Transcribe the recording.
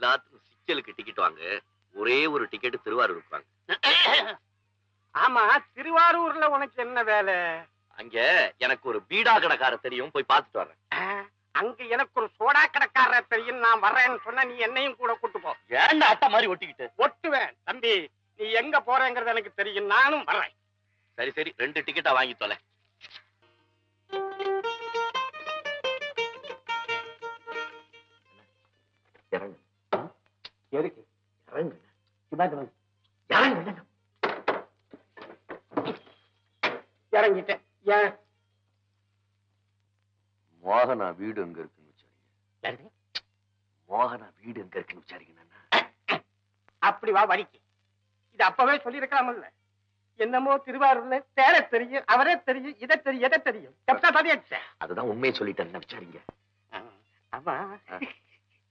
எல்லாத்துக்கும் சிக்கலுக்கு டிக்கெட் வாங்க. ஒரே ஒரு டிக்கெட் திருவாரூருக்கு வாங்க. ஆமா, திருவாரூர்ல உனக்கு என்ன வேலை? அங்க எனக்கு ஒரு பீடா கடைக்கார தெரியும், போய் பார்த்துட்டு வர்றேன். அங்க எனக்கு ஒரு சோடா கடைக்கார தெரியும், நான் வர்றேன்னு சொன்னா நீ என்னையும் கூட கூட்டு போ. ஏன்டா அட்டை மாதிரி ஒட்டிக்கிட்டு? ஒட்டுவேன் தம்பி, நீ எங்க போறேங்கிறது எனக்கு தெரியும், நானும் வர்றேன். சரி சரி, 2 டிக்கெட்டா வாங்கி தொலை. இறங்கு. எதுக்கு? இறங்கு. இறங்கு. இறங்கிட்டேன். ஏன்? மோகனா வீடு எங்க இருக்குன்னு விசாரிங்க. யாரு? மோகனா வீடு எங்க இருக்குன்னு விசாரிங்க. அப்படி வா வழிக்கு. இது அப்பவே சொல்லி இருக்கலாம்ல. என்னமோ திருவாரூர்ல பேர தெரியும், அவரே தெரியும், இதை தெரியும், எதை தெரியும். அதுதான் உண்மையை சொல்லிட்டேன், விசாரிங்க. ஆமா,